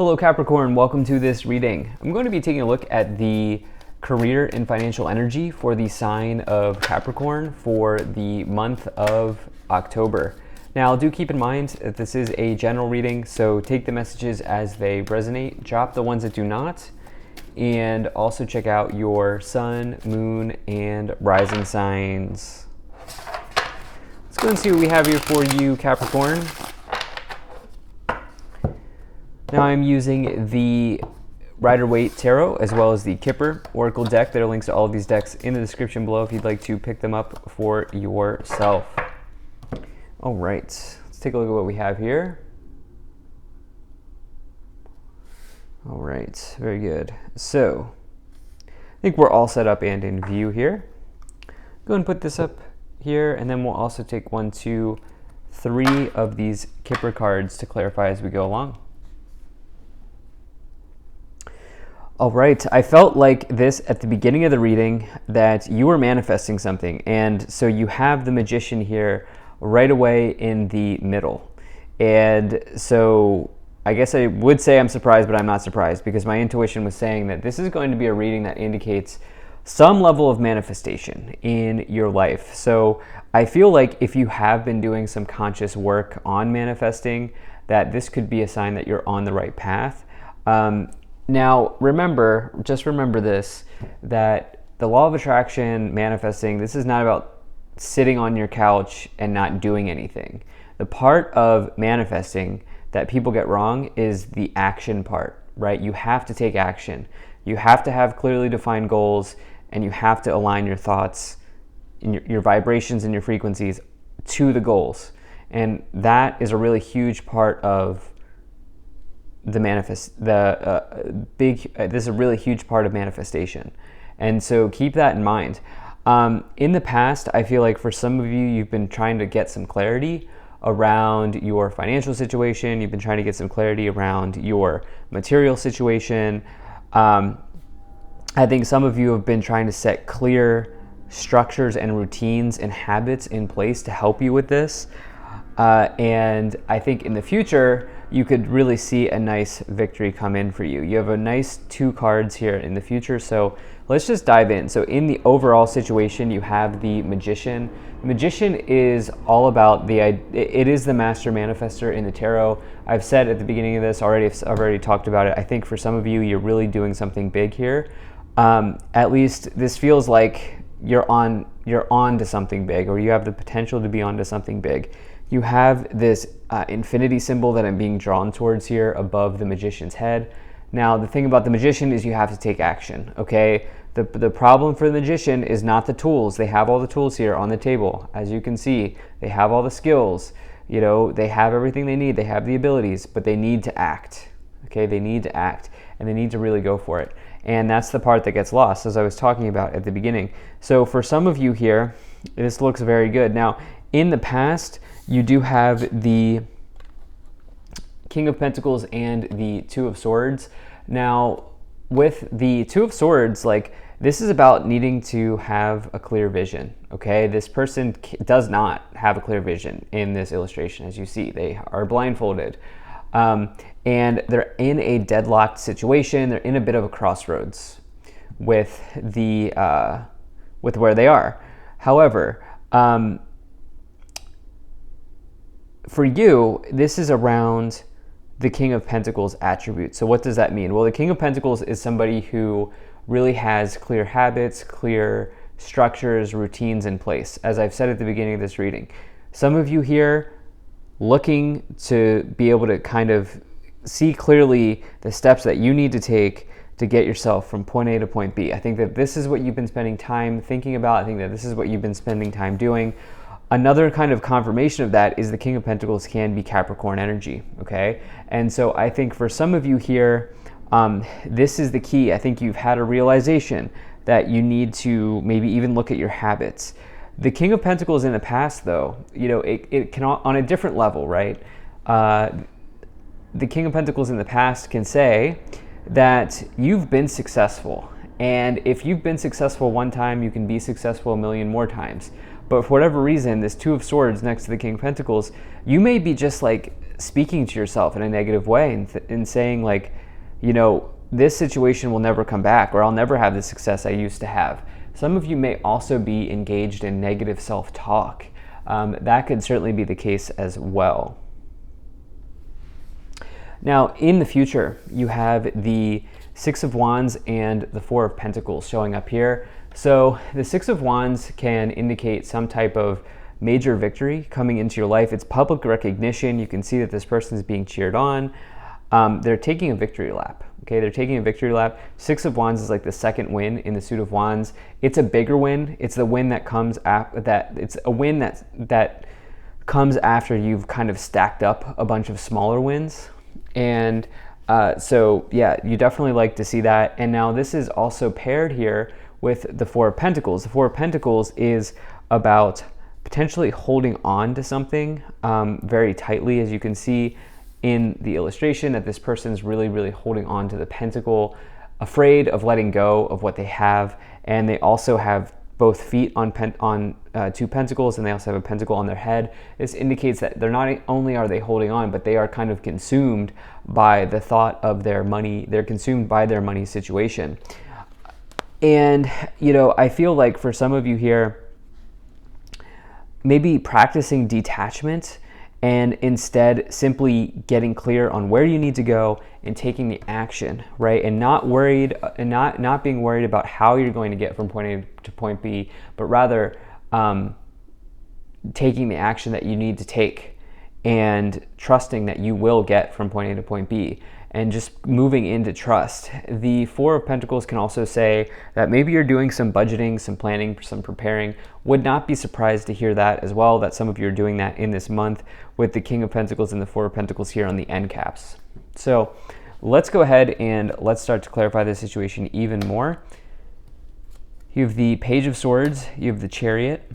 Hello Capricorn, welcome to this reading. I'm going to be taking a look at the career and financial energy for the sign of Capricorn for the month of October. Now, do keep in mind that this is a general reading, so take the messages as they resonate, drop the ones that do not, and also check out your sun, moon, and rising signs. Let's go and see what we have here for you, Capricorn. Now I'm using the Rider-Waite Tarot as well as the Kipper Oracle deck. There are links to all of these decks in the description below if you'd like to pick them up for yourself. All right, let's take a look at what we have here. All right, very good. So I think we're all set up and in view here. Go and put this up here, and then we'll also take 1, 2, 3 of these Kipper cards to clarify as we go along. All right, I felt like this at the beginning of the reading that you were manifesting something, and so you have the Magician here right away in the middle. And so I guess I would say I'm surprised, but I'm not surprised because my intuition was saying that this is going to be a reading that indicates some level of manifestation in your life. So I feel like if you have been doing some conscious work on manifesting, that this could be a sign that you're on the right path. Now, just remember this, that the law of attraction, manifesting, this is not about sitting on your couch and not doing anything. The part of manifesting that people get wrong is the action part, right? You have to take action. You have to have clearly defined goals, and you have to align your thoughts, your vibrations and your frequencies to the goals. And that is a really huge part of this is a really huge part of manifestation, and so keep that in mind. In the past, I feel like for some of you, you've been trying to get some clarity around your financial situation. You've been trying to get some clarity around your material situation. I think some of you have been trying to set clear structures and routines and habits in place to help you with this. And I think in the future, you could really see a nice victory come in for you. You have a nice 2 cards here in the future, so let's just dive in. So in the overall situation, you have the Magician. The Magician is all about it is the master manifester in the tarot. I've said at the beginning of this already, I've already talked about it. I think for some of you, you're really doing something big here. At least this feels like you're on to something big, or you have the potential to be onto something big. You have this infinity symbol that I'm being drawn towards here above the Magician's head. Now, the thing about the Magician is you have to take action, okay? The problem for the Magician is not the tools. They have all the tools here on the table. As you can see, they have all the skills. You know, they have everything they need. They have the abilities, but they need to act, okay? They need to act, and they need to really go for it. And that's the part that gets lost, as I was talking about at the beginning. So for some of you here, this looks very good. Now, in the past, you do have the King of Pentacles and the 2 of Swords. Now, with the 2 of Swords, like, this is about needing to have a clear vision, okay? This person does not have a clear vision in this illustration. As you see, they are blindfolded. And they're in a deadlocked situation. They're in a bit of a crossroads with where they are. However, for you, this is around the King of Pentacles attribute. So what does that mean? Well, the King of Pentacles is somebody who really has clear habits, clear structures, routines in place, as I've said at the beginning of this reading. Some of you here looking to be able to kind of see clearly the steps that you need to take to get yourself from point A to point B. I think that this is what you've been spending time thinking about. I think that this is what you've been spending time doing. Another kind of confirmation of that is the King of Pentacles can be Capricorn energy, okay? And so I think for some of you here, this is the key. I think you've had a realization that you need to maybe even look at your habits. The King of Pentacles in the past, though, you know, it can, on a different level, right? The King of Pentacles in the past can say that you've been successful. And if you've been successful one time, you can be successful a million more times. But for whatever reason, this 2 of Swords next to the King of Pentacles, you may be just like speaking to yourself in a negative way and saying like, you know, this situation will never come back, or I'll never have the success I used to have. Some of you may also be engaged in negative self-talk. That could certainly be the case as well. Now, in the future, you have the Six of Wands and the Four of Pentacles showing up here. So the Six of Wands can indicate some type of major victory coming into your life. It's public recognition. You can see that this person is being cheered on. They're taking a victory lap. Okay, they're taking a victory lap. Six of Wands is like the second win in the suit of Wands. It's a bigger win. It's the win that comes it's a win that comes after you've kind of stacked up a bunch of smaller wins. And so yeah, you definitely like to see that. And now this is also paired here with the Four of Pentacles. The Four of Pentacles is about potentially holding on to something very tightly, as you can see in the illustration, that this person's really, really holding on to the pentacle, afraid of letting go of what they have. And they also have both feet on two pentacles, and they also have a pentacle on their head. This indicates that they're not only are they holding on, but they are kind of consumed by the thought of their money. They're consumed by their money situation. And, you know, I feel like for some of you here, maybe practicing detachment and instead simply getting clear on where you need to go and taking the action, right? And not being worried about how you're going to get from point A to point B, but rather taking the action that you need to take and trusting that you will get from point A to point B, and just moving into trust. The Four of Pentacles can also say that maybe you're doing some budgeting, some planning, some preparing. Would not be surprised to hear that as well, that some of you are doing that in this month with the King of Pentacles and the Four of Pentacles here on the end caps. So let's go ahead and let's start to clarify the situation even more. You have the Page of Swords, you have the Chariot,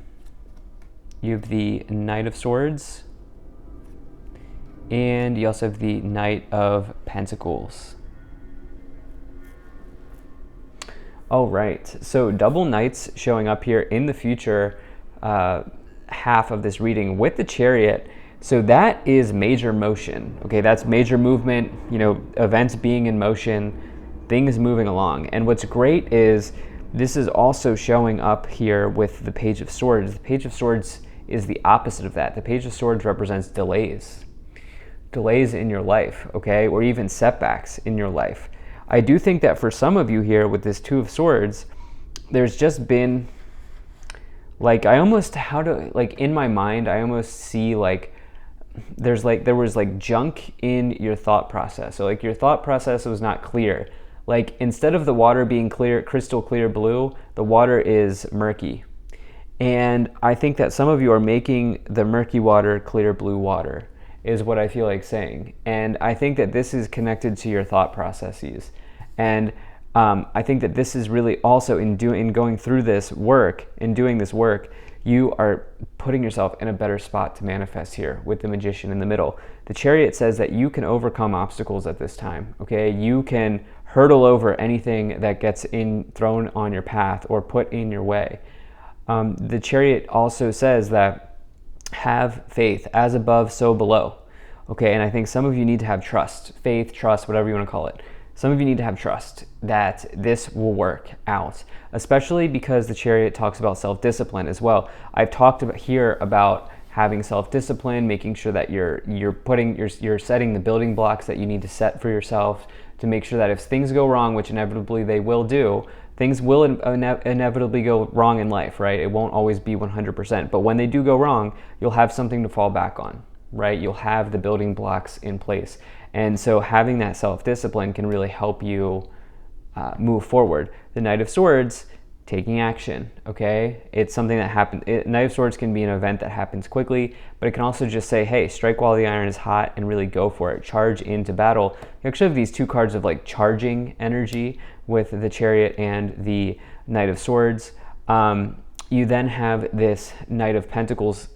you have the Knight of Swords, and you also have the Knight of Pentacles. All right, so double knights showing up here in the future half of this reading with the Chariot. So that is major motion, okay? That's major movement, you know, events being in motion, things moving along. And what's great is this is also showing up here with the Page of Swords. The Page of Swords is the opposite of that. The Page of Swords represents delays in your life, okay? Or even setbacks in your life. I do think that for some of you here with this Two of Swords, there's just been like, in my mind, I almost see like, there was like junk in your thought process. So like your thought process was not clear. Like instead of the water being clear, crystal clear blue, the water is murky. And I think that some of you are making the murky water clear blue water, is what I feel like saying. And I think that this is connected to your thought processes. And I think that this is really also in going through this work, in doing this work, you are putting yourself in a better spot to manifest here with the Magician in the middle. The Chariot says that you can overcome obstacles at this time, okay? You can hurdle over anything that gets thrown on your path or put in your way. The Chariot also says that have faith, as above, so below. Okay, and I think some of you need to have trust, faith, trust, whatever you want to call it. Some of you need to have trust that this will work out, especially because the Chariot talks about self-discipline as well. I've talked about having self-discipline, making sure that you're setting the building blocks that you need to set for yourself to make sure that if things go wrong, which inevitably they will do, things will inevitably go wrong in life, right? It won't always be 100%, but when they do go wrong, you'll have something to fall back on, right? You'll have the building blocks in place. And so having that self-discipline can really help you move forward. The Knight of Swords, taking action, okay? It's something that happens. Knight of Swords can be an event that happens quickly, but it can also just say, hey, strike while the iron is hot and really go for it. Charge into battle. You actually have these two cards of like charging energy with the Chariot and the Knight of Swords. You then have this Knight of Pentacles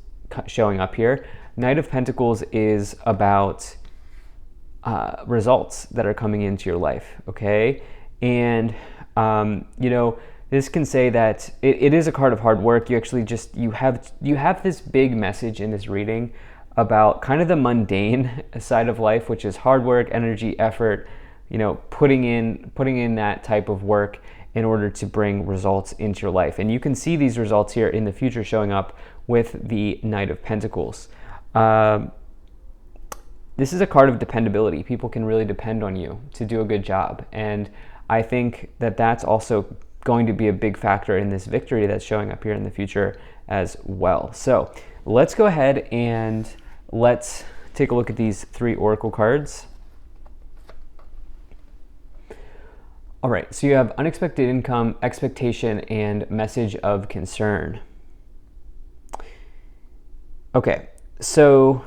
showing up here. Knight of Pentacles is about results that are coming into your life, okay? And, you know, this can say that it is a card of hard work. You actually you have this big message in this reading about kind of the mundane side of life, which is hard work, energy, effort, putting in that type of work in order to bring results into your life. And you can see these results here in the future showing up with the Knight of Pentacles. This is a card of dependability. People can really depend on you to do a good job. And I think that that's also going to be a big factor in this victory that's showing up here in the future as well. So let's go ahead and let's take a look at these 3 oracle cards. All right, so you have unexpected income, expectation, and message of concern. Okay, so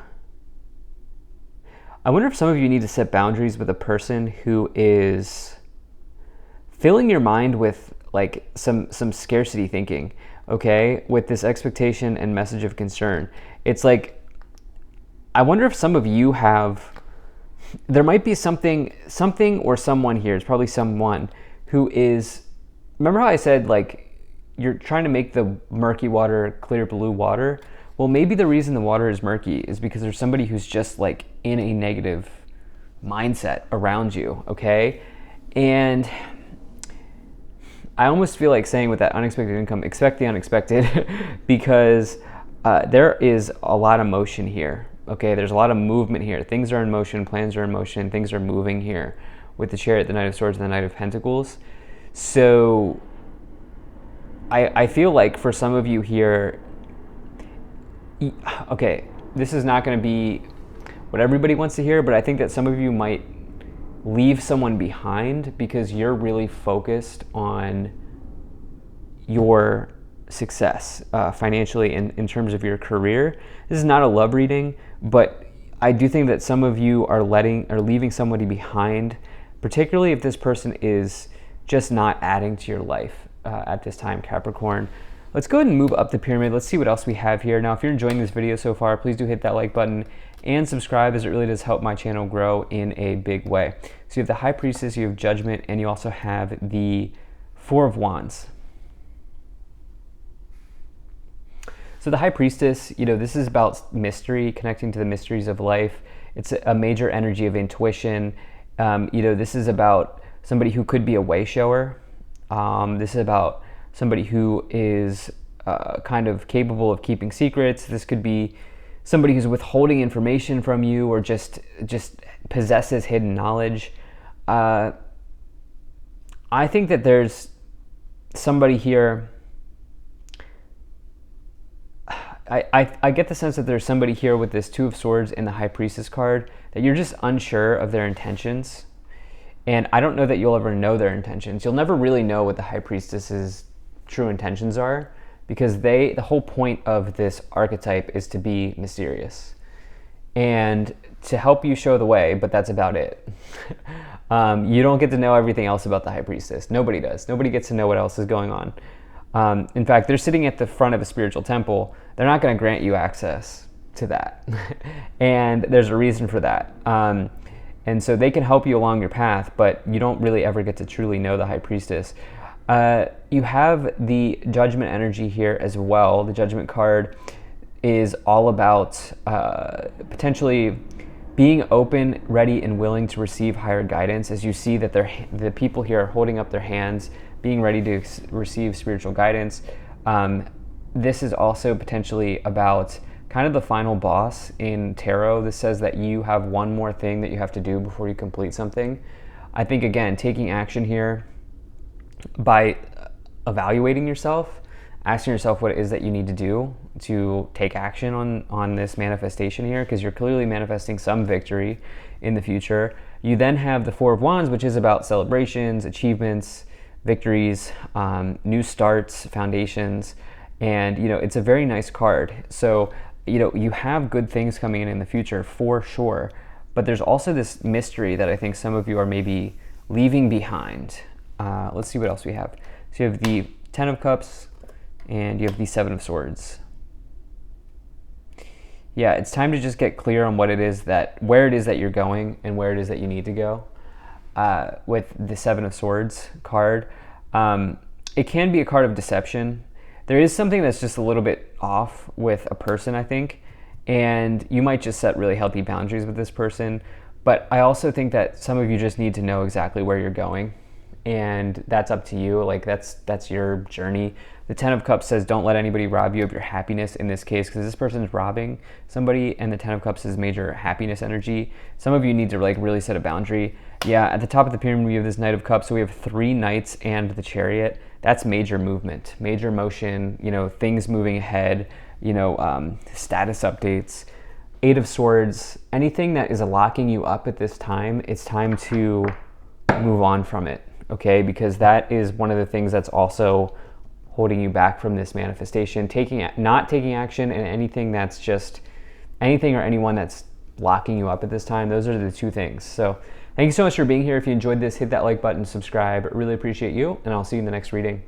I wonder if some of you need to set boundaries with a person who is filling your mind with like some scarcity thinking, okay, with this expectation and message of concern. It's like, I wonder if some of you there might be something or someone here, it's probably someone who is, remember how I said like you're trying to make the murky water clear blue water? Well, maybe the reason the water is murky is because there's somebody who's just like in a negative mindset around you, okay? And I almost feel like saying with that unexpected income, expect the unexpected because there is a lot of motion here, okay? There's a lot of movement here. Things are in motion, plans are in motion, things are moving here with the Chariot, the Knight of Swords, and the Knight of Pentacles. So I feel like for some of you here, okay, this is not going to be what everybody wants to hear, but I think that some of you might leave someone behind because you're really focused on your success financially in terms of your career. This is not a love reading, but I do think that some of you are leaving somebody behind, particularly if this person is just not adding to your life at this time, Capricorn. Let's go ahead and move up the pyramid. Let's see what else we have here. Now, if you're enjoying this video so far, please do hit that like button and subscribe, as it really does help my channel grow in a big way. So you have the High Priestess, you have Judgment, and you also have the Four of Wands. So the High Priestess, this is about mystery, connecting to the mysteries of life. It's a major energy of intuition. This is about somebody who could be a way shower. This is about somebody who is kind of capable of keeping secrets. This could be somebody who's withholding information from you or just possesses hidden knowledge. I think that there's somebody here. I get the sense that there's somebody here with this Two of Swords and the High Priestess card that you're just unsure of their intentions. And I don't know that you'll ever know their intentions. You'll never really know what the High Priestess's true intentions are, because the whole point of this archetype is to be mysterious and to help you show the way, but that's about it. You don't get to know everything else about the High Priestess. Nobody does. Nobody gets to know what else is going on. In fact, they're sitting at the front of a spiritual temple. They're not going to grant you access to that. And there's a reason for that. And so they can help you along your path, but you don't really ever get to truly know the High Priestess. You have the Judgment energy here as well. The Judgment card is all about potentially being open, ready, and willing to receive higher guidance. As you see that the people here are holding up their hands, being ready to receive spiritual guidance. This is also potentially about kind of the final boss in tarot. This says that you have one more thing that you have to do before you complete something. I think, again, taking action here by evaluating yourself, asking yourself what it is that you need to do to take action on this manifestation here, because you're clearly manifesting some victory in the future. You then have the Four of Wands, which is about celebrations, achievements, victories, new starts, foundations, and it's a very nice card. So you have good things coming in the future for sure, but there's also this mystery that I think some of you are maybe leaving behind. Let's see what else we have. So you have the Ten of Cups and you have the Seven of Swords. Yeah, it's time to just get clear on where it is that you're going and where it is that you need to go. With the Seven of Swords card, it can be a card of deception. There is something that's just a little bit off with a person, I think, and you might just set really healthy boundaries with this person. But I also think that some of you just need to know exactly where you're going, and that's up to you. Like that's your journey. The Ten of Cups says don't let anybody rob you of your happiness in this case, because this person's robbing somebody, and the Ten of Cups is major happiness energy. Some of you need to like really set a boundary. Yeah, at the top of the pyramid we have this Knight of Cups, so we have 3 Knights and the Chariot. That's major movement, major motion, you know, things moving ahead, you know, status updates. 8 of Swords, anything that is locking you up at this time, it's time to move on from it, okay? Because that is one of the things that's also holding you back from this manifestation. Not taking action, and anything that's just anything or anyone that's locking you up at this time. Those are the 2 things. So thank you so much for being here. If you enjoyed this, hit that like button, subscribe. Really appreciate you, and I'll see you in the next reading.